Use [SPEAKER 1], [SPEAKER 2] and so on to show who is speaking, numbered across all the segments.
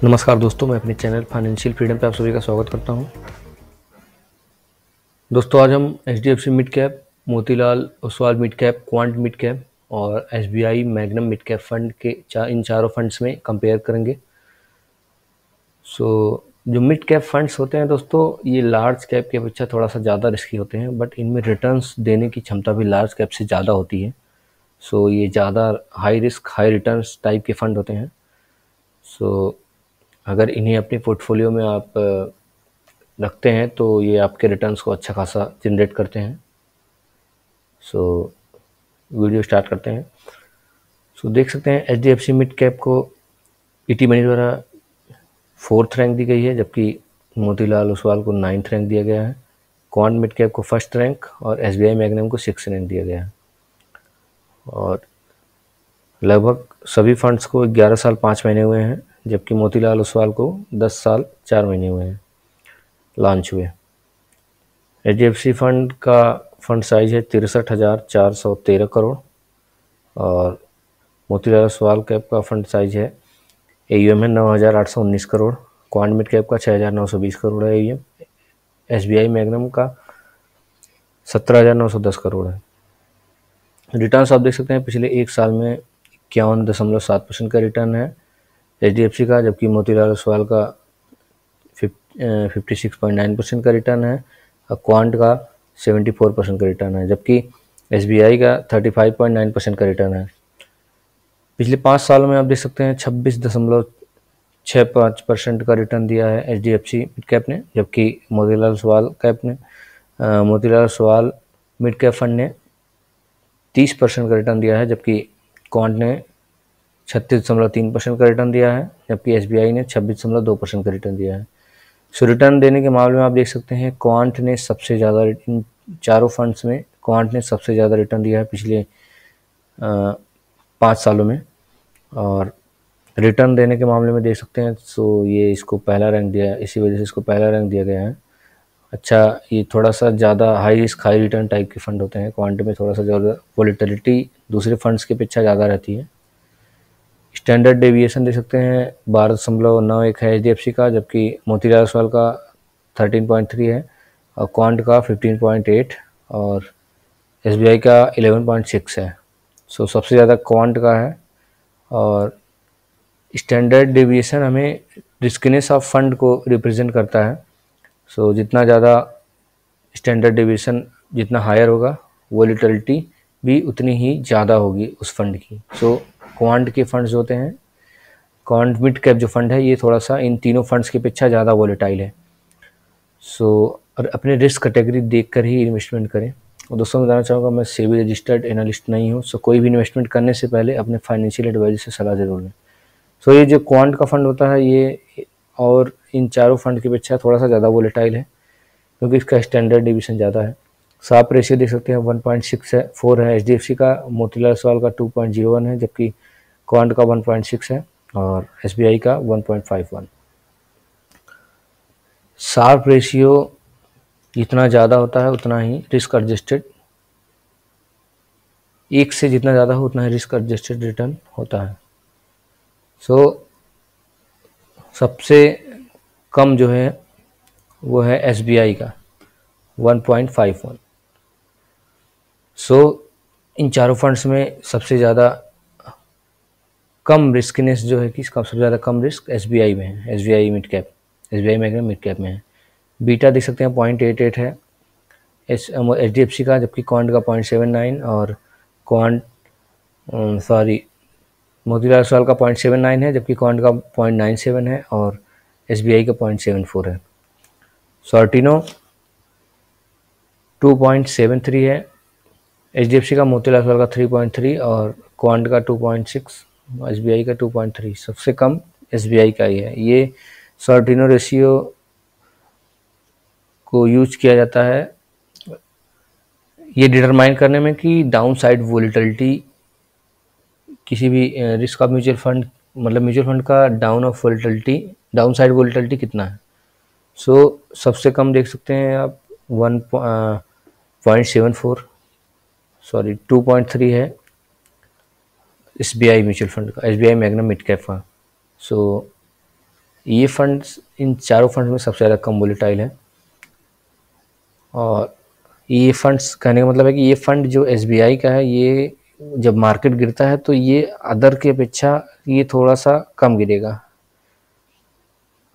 [SPEAKER 1] नमस्कार दोस्तों, मैं अपने चैनल फाइनेंशियल फ्रीडम पे आप सभी का स्वागत करता हूं। दोस्तों, आज हम HDFC mid cap, Motilal Oswal mid cap, Quant mid cap और SBI Magnum mid cap fund के इन चारों फंड्स में कंपेयर करेंगे। जो मिड कैप फंड्स होते हैं दोस्तों, ये लार्ज कैप के अपेक्षा थोड़ा सा ज़्यादा रिस्की होते हैं, बट इनमें रिटर्न्स देने की क्षमता भी लार्ज कैप से ज़्यादा होती है। ये ज़्यादा high risk high returns type के फंड होते हैं। अगर इन्हें अपने पोर्टफोलियो में आप रखते हैं तो ये आपके रिटर्न्स को अच्छा खासा जनरेट करते हैं। वीडियो स्टार्ट करते हैं। देख सकते हैं H D F C mid cap को इटी मनी द्वारा 4th रैंक दी गई है, जबकि मोतीलाल ओसवाल को 9th रैंक दिया गया है। क्वांट मिड कैप को 1st रैंक और एसबीआई मैग्नम को 6th रैंक दिया गया है। और लगभग सभी फंड्स को 11 साल 5 महीने हुए हैं, जबकि मोतीलाल ओसवाल को 10 साल 4 महीने हुए हैं लॉन्च हुए। एचडीएफसी फंड का फंड साइज है 63,413 करोड़ और मोतीलाल ओसवाल कैप का फंड साइज है एयूएम है 9,819 करोड़। क्वांट मिड कैप का 6,920 करोड़ है एयूएम। एसबीआई मैग्नम का 17,910 करोड़ है। रिटर्न्स आप देख सकते हैं पिछले एक साल में 51.7% का रिटर्न है एचडीएफसी का, जबकि मोतीलाल ओसवाल का 56.9% का रिटर्न है और क्वांट का 74% का रिटर्न है, जबकि एसबीआई का 35.9% का रिटर्न है। पिछले 5 सालों में आप देख सकते हैं 26.65% का रिटर्न दिया है एचडीएफसी मिड कैप ने, जबकि Motilal Oswal mid cap fund ने 30% का रिटर्न दिया है, जबकि क्वांट ने 36.3% का रिटर्न दिया है, जबकि एसबीआई ने 26.2% का रिटर्न दिया है। रिटर्न देने के मामले में आप देख सकते हैं क्वांट ने सबसे ज़्यादा, इन चारों फंड्स में क्वांट ने सबसे ज़्यादा रिटर्न दिया है पिछले 5 सालों में। और रिटर्न देने के मामले में देख सकते हैं ये इसको पहला रैंक दिया है, इसी वजह से इसको पहला रैंक दिया गया है। अच्छा, ये थोड़ा सा ज़्यादा high risk high return type के फंड होते हैं। क्वांट में थोड़ा सा ज़्यादा वोलेटिलिटी दूसरे फंड्स की अपेक्षा ज़्यादा रहती है। स्टैंडर्ड डेविएशन देख सकते हैं 12.91 है एचडीएफसी का, जबकि मोतीलाल ओसवाल का 13.3 है और क्वांट का 15.8 और एसबीआई का 11.6 है। सबसे ज़्यादा क्वांट का है। और स्टैंडर्ड डेविएशन हमें रिस्कीनेस ऑफ फंड को रिप्रेजेंट करता है। जितना ज़्यादा स्टैंडर्ड डेविएशन जितना हायर होगा, वोलेटिलिटी भी उतनी ही ज़्यादा होगी उस फंड की। क्वांट के फंड्स होते हैं, क्वांट मिड कैप जो फंड है, ये थोड़ा सा इन तीनों फंड्स की अपेक्षा ज़्यादा वोलेटाइल है। और अपने रिस्क कैटेगरी देखकर ही इन्वेस्टमेंट करें। और दोस्तों, मैं बताना चाहूँगा, मैं सेबी रजिस्टर्ड एनालिस्ट नहीं हूँ। कोई भी इन्वेस्टमेंट करने से पहले अपने फाइनेंशियल एडवाइजर से सलाह जरूर लें। ये जो क्वांट का फंड होता है, ये और इन चारों फंड की अपेक्षा थोड़ा सा ज़्यादा वोलेटाइल है, क्योंकि इसका स्टैंडर्ड डिविजन ज़्यादा है। साप रेशियो देख सकते हैं 1.64 है एचडीएफसी का, मोतीलाल ओसवाल का 2.01 है, जबकि क्वांट का 1.6 है और एसबीआई का 1.51। शार्प रेशियो जितना ज़्यादा होता है उतना ही रिस्क एडजस्टेड, एक से जितना ज़्यादा हो उतना ही रिस्क एडजस्टेड रिटर्न होता है। सबसे कम जो है वो है एसबीआई का 1.51। इन चारों फंड्स में सबसे ज़्यादा कम रिस्कीनेस जो है कि सबसे ज़्यादा कम रिस्क एसबीआई में है, SBI mid cap, SBI Magnum mid cap में है। बीटा देख सकते हैं 0.88 है एचडीएफसी का, जबकि क्वांट का 0.79 और मोतीलाल ओसवाल का 0.79 है, जबकि क्वांट का 0.97 है और एसबीआई का 0.74 है। सॉर्टिनो 2.73 है एचडीएफसी का, मोतीलाल ओसवाल का 3.3 और क्वांट का 2.6, एसबीआई का 2.3। सबसे कम एसबीआई का ही है। ये सॉर्टिनो रेशियो को यूज किया जाता है ये डिटरमाइन करने में कि डाउन साइड वोलेटिलिटी किसी भी रिस्क ऑफ म्यूचुअल फंड, मतलब म्यूचुअल फंड का डाउन साइड वोलेटिलिटी कितना है। सबसे कम देख सकते हैं आप 2.3 है एसबीआई म्यूचुअल फंड का, एसबीआई मैग्नम मिड कैप का। ये फंड्स, इन चारों फंड्स में सबसे ज़्यादा कम वोलेटाइल है। और ये फंड्स, कहने का मतलब है कि ये फंड जो एसबीआई का है, ये जब मार्केट गिरता है तो ये अदर की अपेक्षा ये थोड़ा सा कम गिरेगा,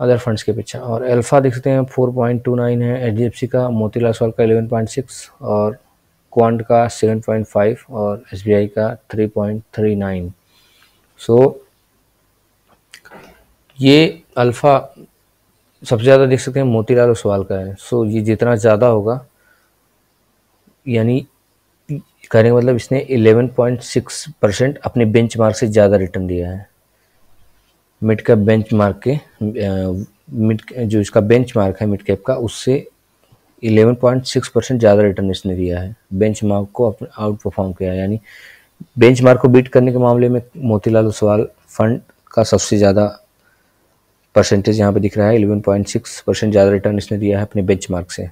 [SPEAKER 1] अदर फंड्स की अपेक्षा। और अल्फा देख सकते हैं 4.29 है एचडीएफसी का, मोतीलाल ओसवाल का 11.6 और क्वांट का 7.5 और एसबीआई का 3.39। सो ये अल्फा सबसे ज़्यादा देख सकते हैं मोतीलाल ओसवाल का है। सो ये जितना ज़्यादा होगा, यानी कहने का मतलब इसने 11.6% अपने बेंचमार्क से ज़्यादा रिटर्न दिया है। मिड कैप बेंचमार्क के मिड जो इसका बेंचमार्क है मिड कैप का, उससे 11.6% ज़्यादा रिटर्न इसने दिया है, बेंचमार्क को आउट परफॉर्म किया है। यानी बेंचमार्क को बीट करने के मामले में मोतीलाल ओसवाल फंड का सबसे ज़्यादा परसेंटेज यहाँ पे दिख रहा है। 11.6% ज़्यादा रिटर्न इसने दिया है अपने बेंचमार्क से।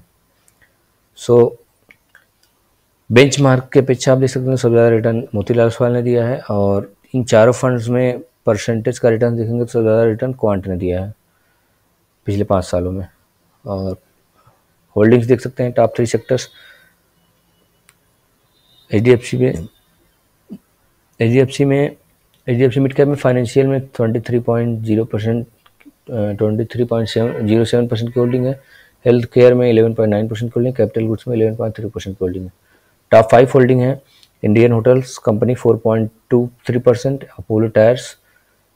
[SPEAKER 1] सो बेंचमार्क के अपेक्षा आप देख सकते हैं सबसे ज़्यादा रिटर्न मोतीलाल ओसवाल ने दिया है। और इन चारों फंड्स में परसेंटेज का रिटर्न देखेंगे तो सबसे ज़्यादा रिटर्न क्वांट ने दिया है पिछले 5 सालों में। और होल्डिंग्स देख सकते हैं top 3 sectors HDFC mid cap में फाइनेंशियल में 23.0%, 23.07% की होल्डिंग है। हेल्थ केयर में 11.9% की होल्डिंग, कैपिटल गुड्स में 11.3% की होल्डिंग है। टॉप 5 होल्डिंग है Indian hotels company 4.23%, Apollo tyres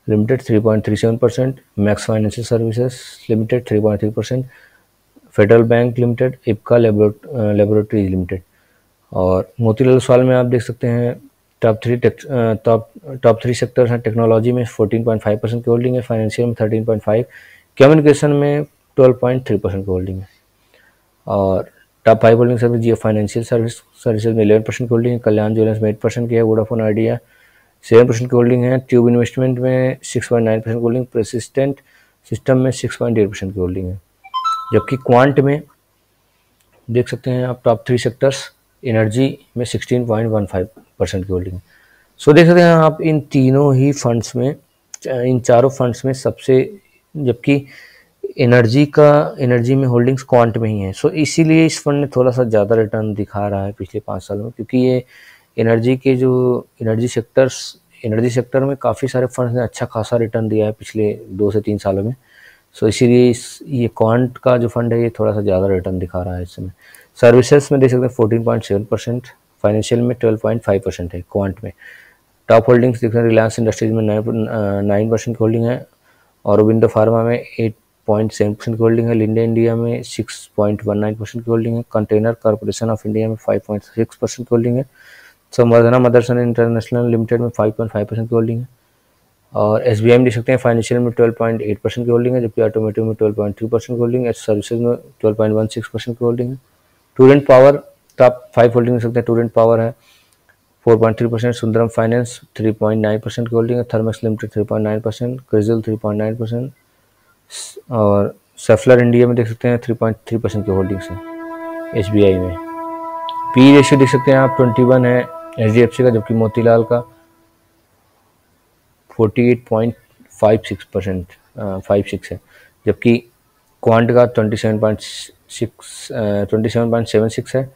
[SPEAKER 1] limited 3.37%, max financial services limited 3.3%, federal bank limited, Ipca laboratories limited. और मोतीलाल ओसवाल में आप देख सकते हैं टॉप थ्री सेक्टर्स हैं। टेक्नोलॉजी में 14.5% की होल्डिंग है, फाइनेंशियल में 13.5%, कम्युनिकेशन में 12.3% की होल्डिंग है। और टॉप 5 होल्डिंग सर्विस जियो फाइनेंशियल सर्विसेज में 11% की होल्डिंग है, कल्याण ज्वेलर्स में 8% की है, वोडाफोन आइडिया 7% की होल्डिंग है, ट्यूब इन्वेस्टमेंट में 6.9% की होल्डिंग, प्रेसिस्टेंट सिस्टम में 6.8% की होल्डिंग है। जबकि क्वांट में देख सकते हैं आप टॉप 3 सेक्टर्स, एनर्जी में 16.15% की होल्डिंग। सो देख सकते हैं आप इन तीनों ही फंड्स में, इन चारों फंड्स में सबसे, जबकि एनर्जी में होल्डिंग्स क्वांट में ही है। सो इसीलिए इस फंड ने थोड़ा सा ज़्यादा रिटर्न दिखा रहा है पिछले 5 सालों में, क्योंकि ये एनर्जी के जो एनर्जी सेक्टर में काफ़ी सारे फंड्स ने अच्छा खासा रिटर्न दिया है पिछले 2 से 3 सालों में। सो इसीलिए ये क्वांट का जो फंड है ये थोड़ा सा ज़्यादा रिटर्न दिखा रहा है इस समय। सर्विसेज में देख सकते हैं 14.7%, फाइनेंशियल में 12.5% है क्वांट में। टॉप होल्डिंग्स देख सकते हैं रिलायंस इंडस्ट्रीज में 9% की होल्डिंग है, औरोबिंदो फार्मा में 8.7% की होल्डिंग है, लिंडे इंडिया में 6.19% की होल्डिंग है, कंटेनर कॉर्पोरेशन ऑफ इंडिया में 5.6% की होल्डिंग है, संवर्धना मदरसन इंटरनेशनल लिमिटेड में 5.5% की होल्डिंग है। और एसबीआई में देख सकते हैं फाइनेंशियल में 12.8% की होल्डिंग है, जबकि ऑटोमेटिव में 12.3% की होल्डिंग है, सर्विसेज में 12.16% की होल्डिंग है। टूरेंट पावर टॉप 5 होल्डिंग देख सकते हैं, टूरेंट पावर है 4.3%, सुंदरम फाइनेंस 3.9% की होल्डिंग है, थर्मेक्स लिमिटेड 3.9%, क्रिजल 3.9% और सेफलर इंडिया में देख सकते हैं 3.3% की होल्डिंग्स है एसबीआई में। पी रेशियो देख सकते हैं आप 21 है एचडीएफसी का, जबकि मोतीलाल का 48.56% है, जबकि क्वांट का 27.76 है,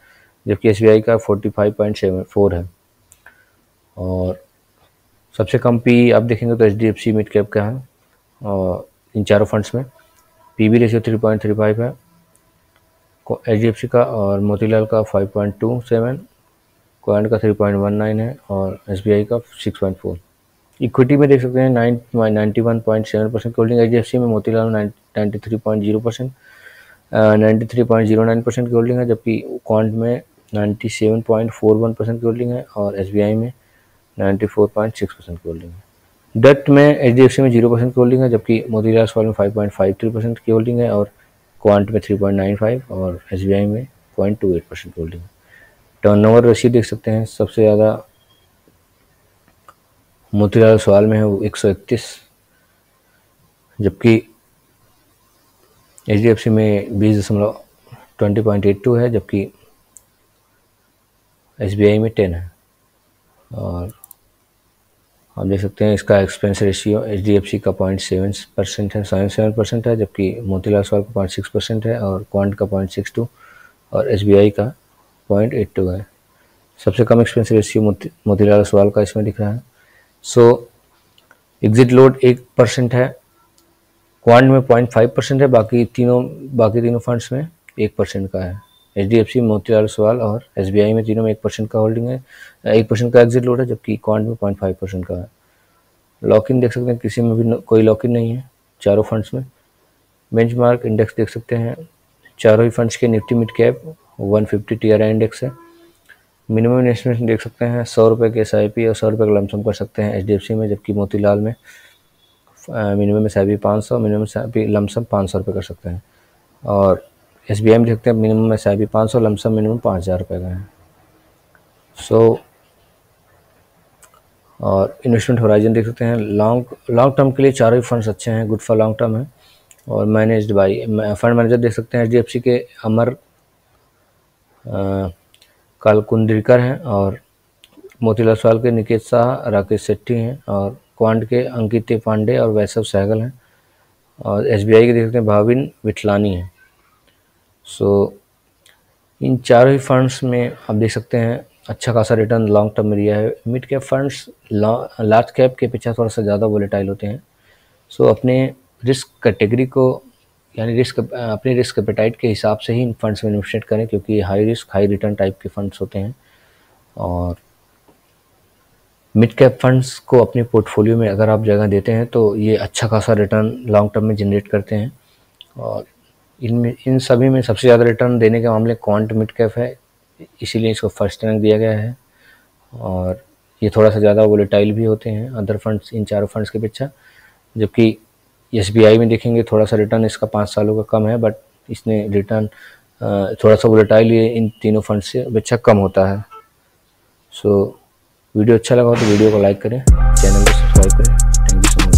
[SPEAKER 1] जबकि एसबीआई का 45.74 है। और सबसे कम पी आप देखेंगे तो एचडीएफसी मिड कैप का है, और इन चारों फंड्स में पीबी रेशियो 3.35 है एचडीएफसी का, और मोतीलाल का 5.27, क्वांट का 3.19 है, और एसबीआई का 6.4। इक्विटी में देख सकते हैं 91.7% की होल्डिंग एचडीएफसी में, मोतीलाल 93.0%, 93.09% की होल्डिंग है, जबकि क्वांट में 97.41% की होल्डिंग है, और एसबीआई में 94.6% की होल्डिंग है। डेट में एचडीएफसी में 0% की होल्डिंग है, जबकि मोतीलाल ओसवाल में 5.53% की होल्डिंग है, और क्वांट में 3.95 और एसबीआई में 0.28% की होल्डिंग है। टर्नओवर रेशियो देख सकते हैं सबसे ज़्यादा मोतीलाल ओसवाल में है वो 131, जबकि एचडीएफसी में 20.82 है, जबकि एसबीआई में 10 है। और आप देख सकते हैं इसका एक्सपेंस रेशियो HDFC का 0.7% है, 7% है, जबकि मोतीलाल ओसवाल का 0.6% है और क्वांट का 0.62 और SBI का 0.82 है। सबसे कम एक्सपेंस रेशियो मोतीलाल ओसवाल का इसमें दिख रहा है। सो एग्जिट लोड 1% है, क्वांट में 0.5% है, बाकी तीनों फंड्स में 1% का है। HDFC, मोतीलाल ओसवाल और SBI में तीनों में 1% का होल्डिंग है, 1% का एग्जिट लोड है, जबकि क्वांट में 0.5% का है। लॉक इन देख सकते हैं, किसी में भी कोई लॉक इन नहीं है चारों फंड्स में। बेंचमार्क इंडेक्स देख सकते हैं, चारों ही फंड्स के Nifty mid cap 150 TRI index है। मिनिमम इन्वेस्टमेंट देख सकते हैं 100 रुपये के SIP और 100 रुपये का लमसम कर सकते हैं HDFC में, जबकि मोतीलाल में minimum SIP 500, minimum SIP lump sum 500 रुपये कर सकते हैं। और SBI में देखते हैं मिनिमम SIP 500, लमसम मिनिमम 5000 रुपये का है। सो और इन्वेस्टमेंट होराइजन देख सकते हैं, लॉन्ग टर्म के लिए चारों ही फंड्स अच्छे हैं, गुड फॉर लॉन्ग टर्म है। और मैनेज्ड बाई फंड मैनेजर देख सकते हैं HDFC के अमर कालकुंद्रिकर हैं और मोतीलाल ओसवाल के निकेत शाह, राकेश सेट्टी हैं और क्वांट के अंकित पांडे और वैशव सहगल हैं और SBI के देख सकते हैं भाविन विठलानी हैं। सो इन चारों ही फंड्स में आप देख सकते हैं अच्छा खासा रिटर्न लॉन्ग टर्म में दिया है। Mid cap funds large cap के पीछे थोड़ा सा ज़्यादा वोलेटाइल होते हैं। सो अपने रिस्क कैटेगरी को यानी अपने रिस्क एपेटाइट के हिसाब से ही इन फंड्स में इन्वेस्ट करें, क्योंकि high risk high return type के फंड्स होते हैं। और मिड कैप फंड्स को अपने पोर्टफोलियो में अगर आप जगह देते हैं तो ये अच्छा खासा रिटर्न लॉन्ग टर्म में जनरेट करते हैं। और इन सभी में सबसे ज़्यादा रिटर्न देने के मामले क्वांट मिड कैप है, इसीलिए इसको फर्स्ट रैंक दिया गया है। और ये थोड़ा सा ज़्यादा वोलेटाइल भी होते हैं अदर फंड्स, इन चारों फंड्स के पीछे। जबकि SBI में देखेंगे थोड़ा सा रिटर्न इसका 5 सालों का कम है, बट इसने रिटर्न थोड़ा सा वोलेटाइल ये इन तीनों फंड से अच्छा कम होता है। सो वीडियो अच्छा लगा हो तो वीडियो को लाइक करें, चैनल को सब्सक्राइब करें। Thank you so much.